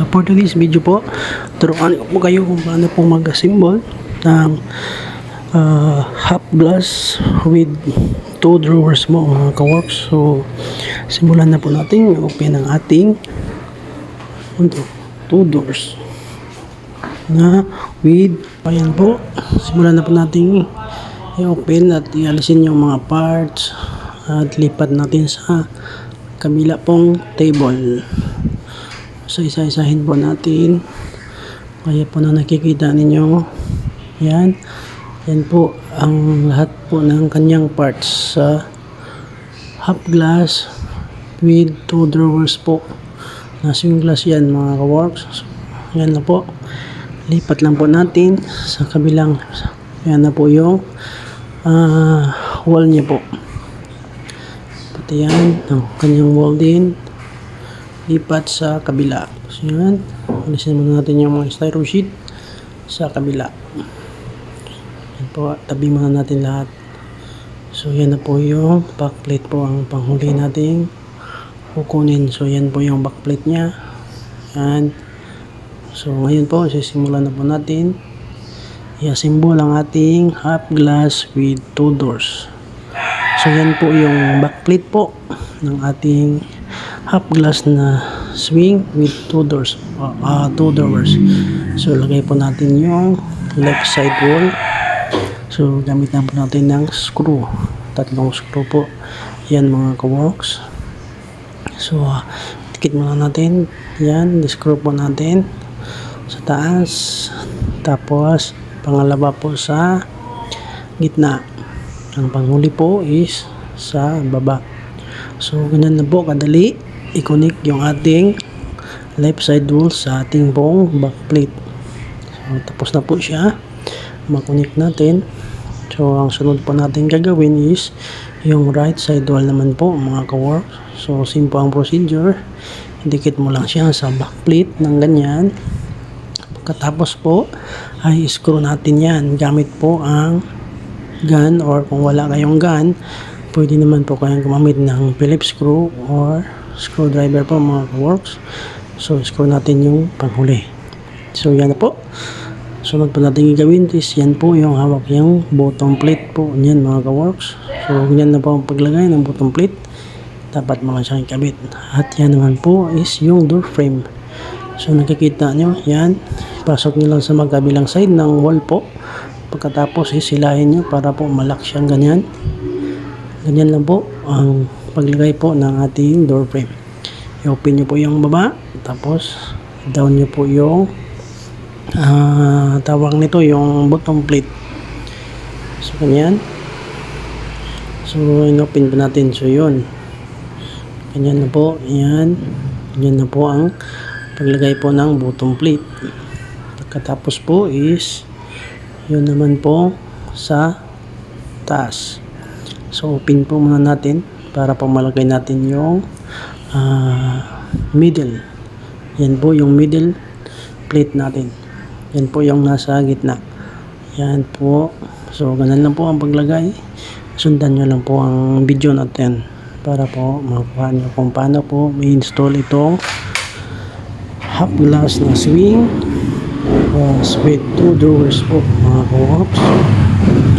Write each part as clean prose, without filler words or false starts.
For today's video po, turuan ko po kayo kung paano po mag-assemble ng half glass with 2 drawers mo mga ka-works. So, simulan na po natin i-open ang ating 2 doors na with, ayan po, simulan na po natin i-open at ialisin yung mga parts at lipat natin sa kabila pong table. So isa-isahin po natin. Kaya po na nakikita ninyo, yan po ang lahat po ng kanyang parts sa half glass with 2 drawers po na swing glass yan mga ka-works. So, yan na po, lipat lang po natin sa kabilang, yan na po yung wall niya po, pati yan ang kanyang wall din, lipat sa kabila. So yan, alisin muna natin yung mga styro sheet sa kabila. Yan po, tabi muna natin lahat. So yan na po yung backplate po ang panghuli nating kukunin. So yan po yung backplate nya. Yan. So ngayon po, sisimulan na po natin i-assemble ang ating half glass with 2 doors. So yan po yung backplate po ng ating half glass na swing with 2 doors, 2 doors. So lagay po natin yung left side wall. So gamit na po natin ng screw, 3 screw po yan mga ka-works. So tikit muna natin yan, screw po natin sa taas, tapos pangalawa po sa gitna, ang panghuli po is sa baba. So ganyan na po kadali i-connect yung ating left side wall sa ating pong backplate. So tapos na po siya ma-connect natin. So ang sunod po natin gagawin is yung right side wall naman po mga ka-work. So simple ang procedure, idikit mo lang siya sa backplate ng ganyan. Pagkatapos po ay screw natin yan gamit po ang gun, or kung wala kayong gun, pwede naman po kayong gumamit ng Phillips screw or screwdriver po mga ka-works. So screw natin yung panghuli. So yan na po. Sunod po natin gagawin is yan po yung hawak yung bottom plate po yan mga ka-works. So ganyan na po ang paglagay ng bottom plate. Dapat mga siyang ikabit. At yan naman po is yung door frame. So nakikita nyo yan, pasok nyo lang sa magkabilang side ng wall po. Pagkatapos isilahin nyo para po malak siyang ganyan. Ganyan lang po ang paglagay po ng ating door frame. I-open nyo po yung baba, tapos down nyo po yung tawag nito yung bottom plate. So ganyan. So in-open po natin. So yun, ganyan na po. Yan, ganyan na po ang paglagay po ng bottom plate. Pagkatapos po is yun naman po sa taas. So open po muna natin para po malagay natin yung middle. Yan po yung middle plate natin. Yan po yung nasa gitna. Yan po. So ganun lang po ang paglagay. Sundan nyo lang po ang video natin para po makuha nyo kung paano po i-install itong half glass na swing with 2 drawers po mga ka-works.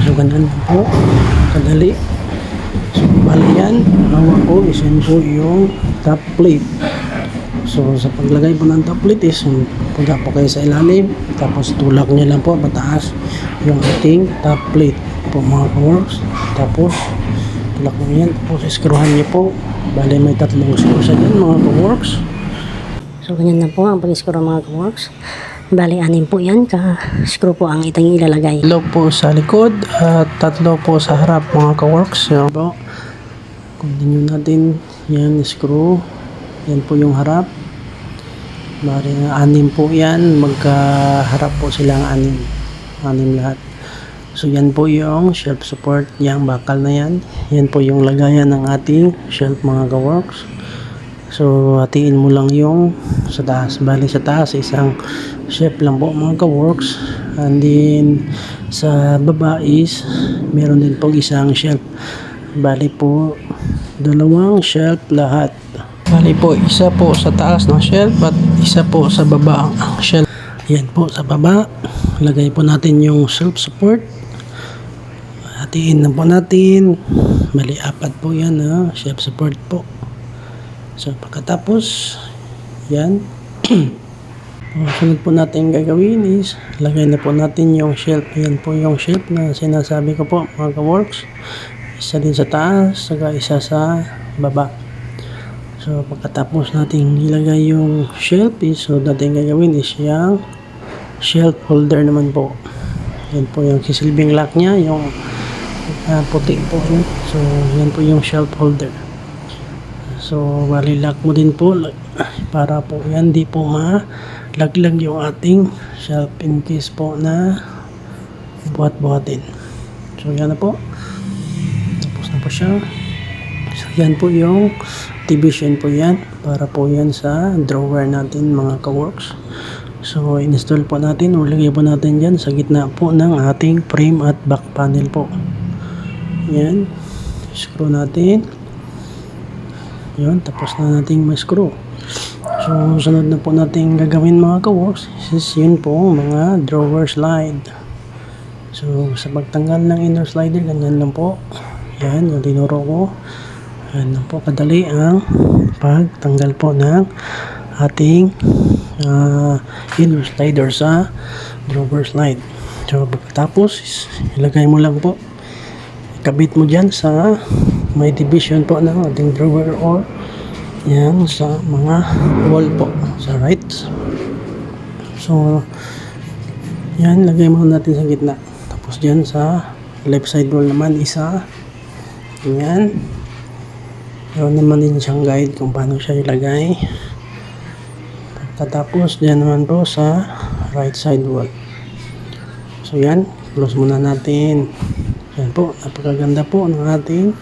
So ganun po kadali. So bali yan, hawak ko is yan po yung top plate. So sa paglagay po ng top plate is punta po kayo sa ilalim, tapos tulak nyo lang po pataas yung ating top plate po mga ka-works. Tapos tulak nyo yan, tapos screwhan nyo po. Bali may 3 screw sa dyan mga ka-works. So ganyan na po ang pag-screw mga ka-works. Bali 6 po yan ka-screw po ang itang ilalagay. 3 po sa likod at 3 po sa harap mga ka-works. So po, continue natin yan, screw. Yan po yung harap. Bali 6 po yan, magkaharap po silang 6 lahat. So yan po yung shelf support, yung bakal na yan. Yan po yung lagayan ng ating shelf mga ka-works. So hatiin mo lang yung sa taas. Bali sa taas isang shelf lang po mga ka-works, and then sa baba is meron din po isang shelf. Bali po 2 shelf lahat. Bali po, isa po sa taas ng shelf at isa po sa baba ang shelf. Yan po sa baba. Lagay po natin yung shelf support. Hatiin na po natin. Bali, 4 po yan ha. Shelf support po. So, pagkatapos, yan. Sunod po natin gagawin is lagay na po natin yung shelf. Yan po yung shelf na sinasabi ko po mga ka-works. Isa din sa taas, saka isa sa baba. So pagkatapos natin ilagay yung shelf is so natin gagawin is yung shelf holder naman po. Yan po yung sisilbing lock niya, yung puti po yun. So yan po yung shelf holder. So bali lock mo din po para po yan di po malaglag yung ating shelf in case po na buhat-buhatin. So yan na po. Tapos na po siya. So yan po yung division po yan para po yan sa drawer natin mga ka-works. So install po natin o lagay po natin dyan sa gitna po ng ating frame at back panel po. Yan. Screw natin. Yun. Tapos na nating ma-screw. So sunod na po natin gagawin mga ka-works is yun po mga drawer slide. So sa pagtanggal ng inner slider ganyan lang po. Yan yung tinuro ko. Yan lang po kadali ang pagtanggal po ng ating inner slider sa drawer slide. So pagkatapos ilagay mo lang po, ikabit mo dyan sa may division po ng ating drawer or yan sa mga wall po sa right. So yan, lagay mo natin sa gitna. Tapos dyan sa left side wall naman isa. Yan. Meron naman din siyang guide kung paano siya ilagay. Tapos dyan naman po sa right side wall. So yan, close muna natin. Yan po, napakaganda po ng ating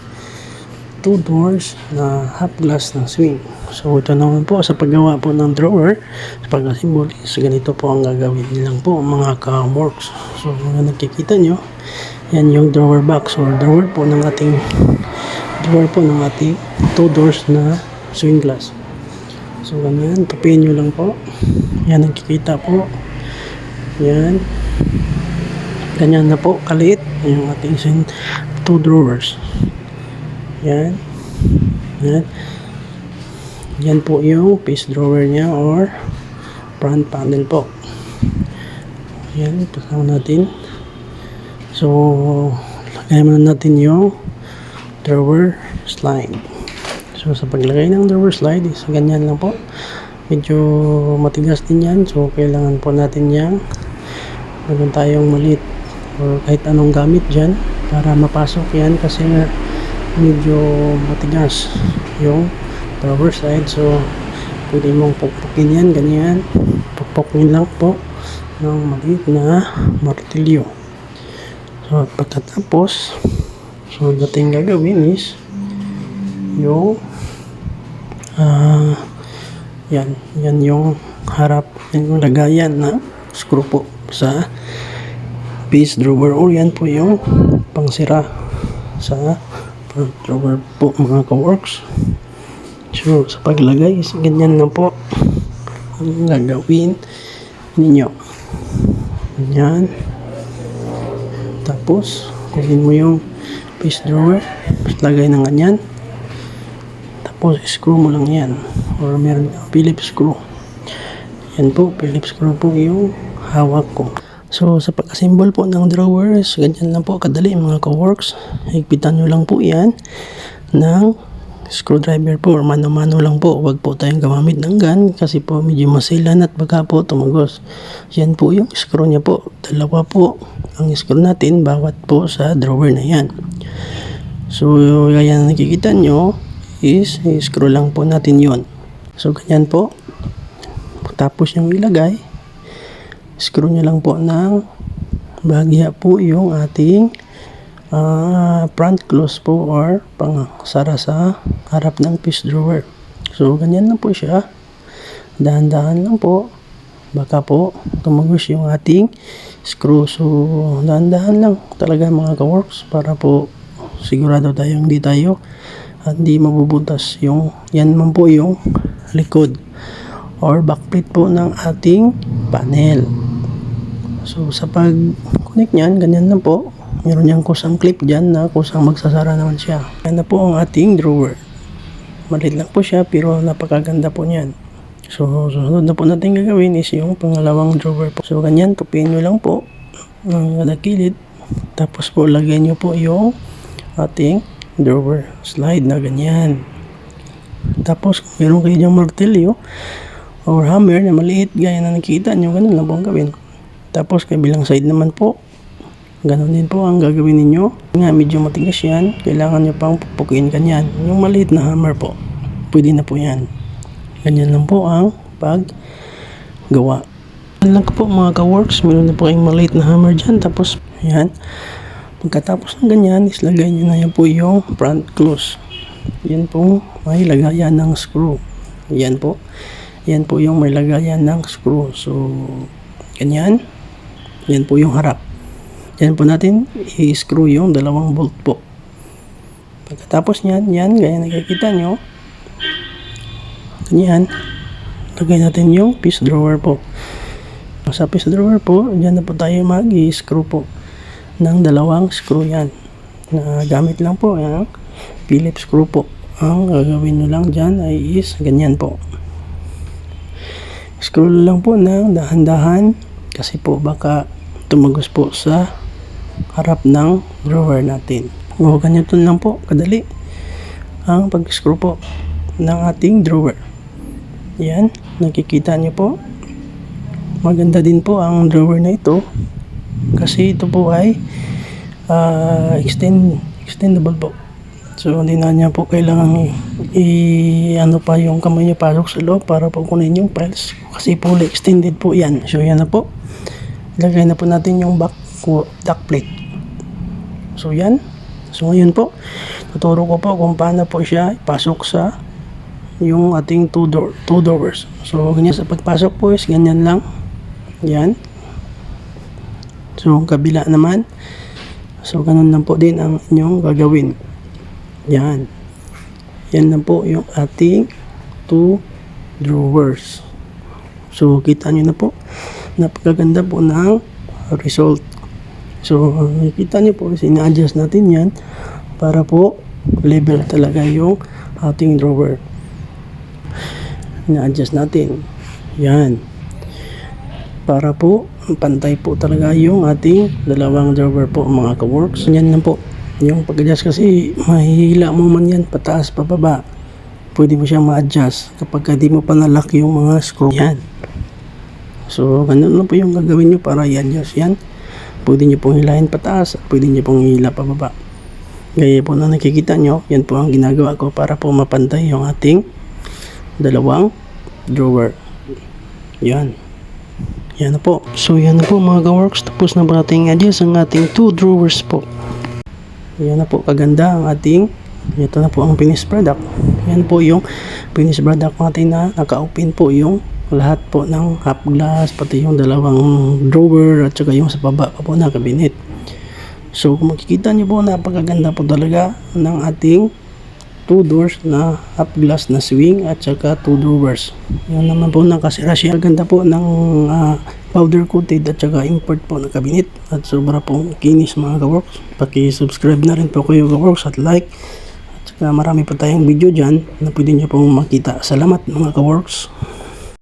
2 doors na half glass na swing. So ito naman po sa paggawa po ng drawer, sa pag-assemble is ganito po ang gagawin nilang po mga ka-works. So mga nakikita nyo, yan yung drawer box or drawer po ng ating 2 doors na swing glass. So ganyan, tupiin nyo lang po. Yan ang kikita po. Yan. Ganyan na po kalit yung ating 2 drawers. Yan. Yan. Yan po yung face drawer niya or front panel po. Yan, pasama natin. So, lagay muna natin yung drawer slide. So sa paglagay ng drawer slide is ganyan lang po. Medyo matigas din yan. So kailangan po natin yan. Meron tayong maliit or kahit anong gamit dyan para mapasok yan kasi nga medyo matigas yung drawer slide. So pwede mong pukpukin yan. Ganyan. Pukpukin lang po ng maliit na martilyo. So pagkatapos so dating gagawin is yung yan yung harap, yan yung lagayan na screw po sa face drawer or yan po yung pangsira sa front drawer po mga ka-works. So sa paglagay is ganyan lang po ang gagawin ninyo. Ganyan. Tapos kunin mo yung face drawer, lagay ng ganyan. Tapos screw mo lang yan or meron Phillips screw. Yan po, Phillips screw po yung hawak ko. So sa pag-assemble po ng drawers, ganyan lang po kadali mga ka-works. Higpitan nyo lang po yan ng screwdriver po or mano-mano lang po. Huwag po tayong gamamit ng gun kasi po medyo masilan at baka po tumagos. Yan po yung screw niya po. Dalawa po ang screw natin bawat po sa drawer na yan. So gaya na nakikita nyo is screw lang po natin yon. So ganyan po. Tapos yung ilagay, screw nyo lang po ng bahagya po yung ating front close po or pangsara sa harap ng face drawer. So ganyan lang po siya. Dahan-dahan lang po. Baka po tumagos yung ating screw. So dahan-dahan lang talaga mga ka-works para po sigurado tayong hindi tayo at hindi mabubutas yung, yan man po yung likod or backplate po ng ating panel. So sa pag-connect nyan, ganyan na po. Meron niyang kusang clip dyan na kusang magsasara naman siya. Yan na po ang ating drawer. Maliit lang po siya pero napakaganda po niyan. So susunod na po natin gagawin is yung pangalawang drawer po. So ganyan, tupiin nyo lang po ng kilid. Tapos po lagyan nyo po yung ating drawer. Slide na ganyan. Tapos kung meron kayo dyang martilyo or hammer na maliit gaya na nakikita nyo, ganun lang po ang gawin. Tapos kabilang side naman po, ganun din po ang gagawin ninyo. Nga medyo matigas yan, kailangan nyo pang pupukin kanyan. Yung maliit na hammer po, pwede na po yan. Ganyan lang po ang paggawa. Yan lang po mga ka-works, meron na po kayong maliit na hammer dyan. Tapos yan, pagkatapos ng ganyan, islagay nyo na yan po yung front close. Yan po may lagayan ng screw. Yan po, yan po yung may lagayan ng screw. So ganyan, yan po yung harap. Yan po natin i-screw yung dalawang bolt po. Pagkatapos nyan, yan, gaya nakikita nyo, ganyan, lagay natin yung piece drawer po. Sa piece drawer po, dyan na po tayo mag-i-screw po ng dalawang screw yan. Na gamit lang po yung Phillips screw po. Ang gagawin nyo lang dyan ay is ganyan po. Screw lang po ng dahan-dahan kasi po baka tumagos po sa harap ng drawer natin. O ganyan lang po kadali ang pag-screw po ng ating drawer. Yan, nakikita nyo po. Maganda din po ang drawer na ito kasi ito po ay extendable po. So hindi na niya po kailangan ano pa yung kamay niya pasok sa loob para po kunin yung files kasi fully extended po yan. So yan na po. Ilagay na po natin yung back plate. So yan. So ngayon po, tuturo ko po kung paano po siya ipasok sa yung ating two doors. So ganyan sa pagpasok po is ganyan lang. Yan. So kabila naman. So ganun lang po din ang inyong gagawin. Yan. Yan na po yung ating two drawers. So kita nyo na po. Napakaganda po ng result. So nakikita nyo po, ina-adjust natin yan para po level talaga yung ating drawer. Ina-adjust natin. Yan. Para po pantay po talaga yung ating dalawang drawer po mga ka-works. Yan na po. Yung pag-adjust kasi mahihila mo man yan pataas pababa. Pwede mo siyang ma-adjust kapag di mo pa nalock yung mga screw. Yan. So ganun lang po yung gagawin nyo para i-adjust yan. Pwede nyo pong hilahin pataas at pwede nyo pong hila pababa. Gaya po na nakikita nyo, yan po ang ginagawa ko para po mapantay yung ating dalawang drawer. Yan. Yan na po. So yan na po mga ka-works. Tapos na ba ating adjust ang ating two drawers po. Yan na po kaganda ang ating, ito na po ang finished product. Yan po yung finished product natin na naka-open po yung lahat po ng half glass, pati yung dalawang drawer at saka yung sa baba pa po na cabinet. So kung makikita nyo po, napakaganda po talaga ng ating two doors na half glass na swing at saka two drawers. Yan naman po nakasira siya. Ganda po ng powder coated at saka import po na cabinet at sobra pong kinis mga ka-works. Paki-subscribe na rin po kayo ka-works at like at saka marami pa tayong video dyan na pwede nyo pong makita. Salamat mga ka-works.